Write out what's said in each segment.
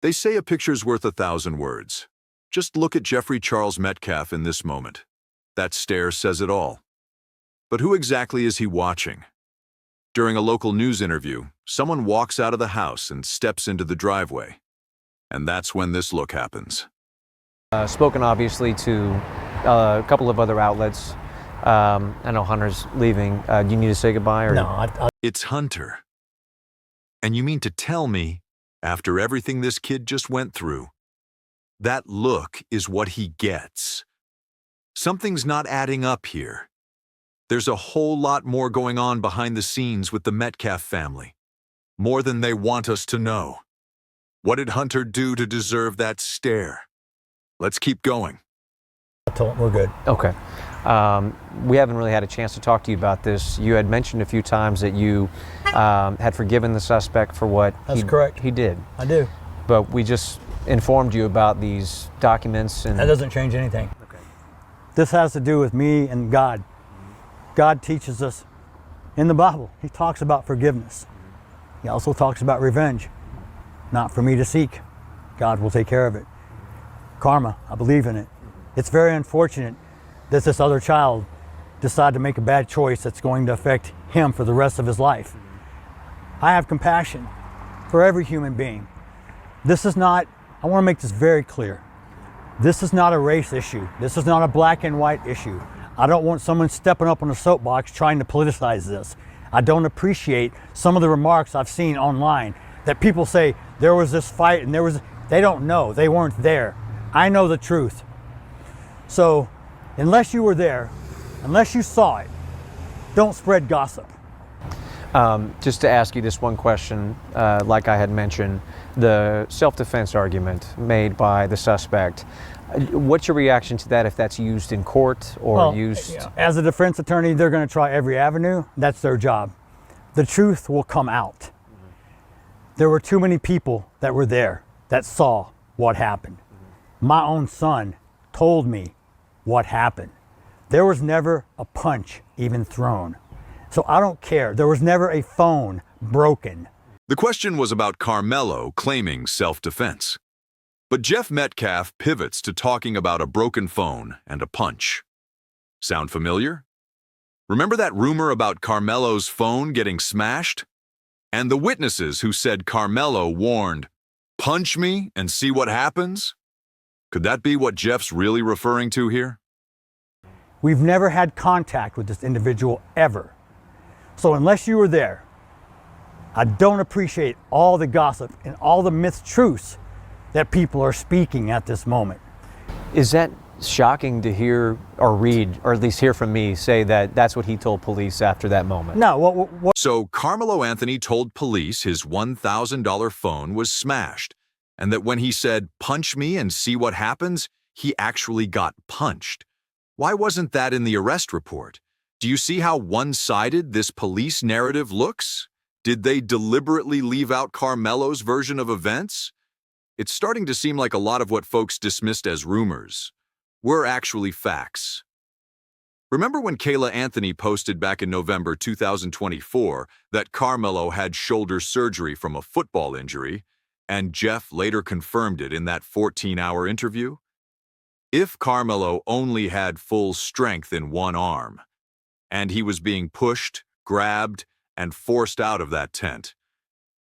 They say a picture's worth 1,000 words. Just look at Jeffrey Charles Metcalf in this moment. That stare says it all. But who exactly is he watching? During a local news interview, someone walks out of the house and steps into the driveway. And that's when this look happens. Spoken obviously to a couple of other outlets. I know Hunter's leaving. Do you need to say goodbye? Or? No, It's Hunter. And you mean to tell me, after everything this kid just went through, that look is what he gets? Something's not adding up here. There's a whole lot more going on behind the scenes with the Metcalf family. More than they want us to know. What did Hunter do to deserve that stare? Let's keep going. I told him we're good. Okay. We haven't really had a chance to talk to you about this. You had mentioned a few times that you had forgiven the suspect for what correct. He did. I do. But we just informed you about these documents. And that doesn't change anything. Okay. This has to do with me and God. God teaches us in the Bible. He talks about forgiveness. He also talks about revenge. Not for me to seek. God will take care of it. Karma, I believe in it. It's very unfortunate that this other child decided to make a bad choice that's going to affect him for the rest of his life. I have compassion for every human being. This is not, I want to make this very clear. This is not a race issue. This is not a black and white issue. I don't want someone stepping up on a soapbox trying to politicize this. I don't appreciate some of the remarks I've seen online that people say there was this fight and they don't know, they weren't there. I know the truth. So, unless you were there, unless you saw it, don't spread gossip. Just to ask you this one question, like I had mentioned, the self-defense argument made by the suspect. What's your reaction to that if that's used in court or used? As a defense attorney, they're going to try every avenue. That's their job. The truth will come out. There were too many people that were there that saw what happened. My own son told me what happened. There was never a punch even thrown. So I don't care. There was never a phone broken. The question was about Karmelo claiming self-defense. But Jeff Metcalf pivots to talking about a broken phone and a punch. Sound familiar? Remember that rumor about Karmelo's phone getting smashed? And the witnesses who said Karmelo warned, "Punch me and see what happens"? Could that be what Jeff's really referring to here? We've never had contact with this individual ever. So unless you were there, I don't appreciate all the gossip and all the mistruths that people are speaking at this moment. Is that shocking to hear or read, or at least hear from me, say that that's what he told police after that moment? No, what? So Karmelo Anthony told police his $1,000 phone was smashed, and that when he said, "Punch me and see what happens," he actually got punched. Why wasn't that in the arrest report? Do you see how one-sided this police narrative looks? Did they deliberately leave out Karmelo's version of events? It's starting to seem like a lot of what folks dismissed as rumors were actually facts. Remember when Kayla Anthony posted back in November 2024 that Karmelo had shoulder surgery from a football injury, and Jeff later confirmed it in that 14-hour interview? If Karmelo only had full strength in one arm, and he was being pushed, grabbed, and forced out of that tent,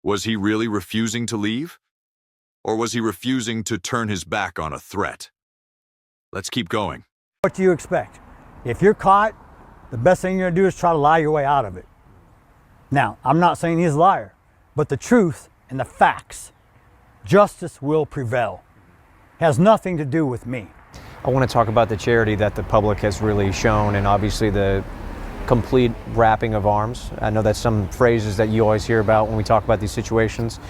was he really refusing to leave? Or was he refusing to turn his back on a threat? Let's keep going. What do you expect? If you're caught, the best thing you're going to do is try to lie your way out of it. Now, I'm not saying he's a liar, but the truth and the facts, justice will prevail. It has nothing to do with me. I want to talk about the charity that the public has really shown, and obviously the complete wrapping of arms. I know that's some phrases that you always hear about when we talk about these situations.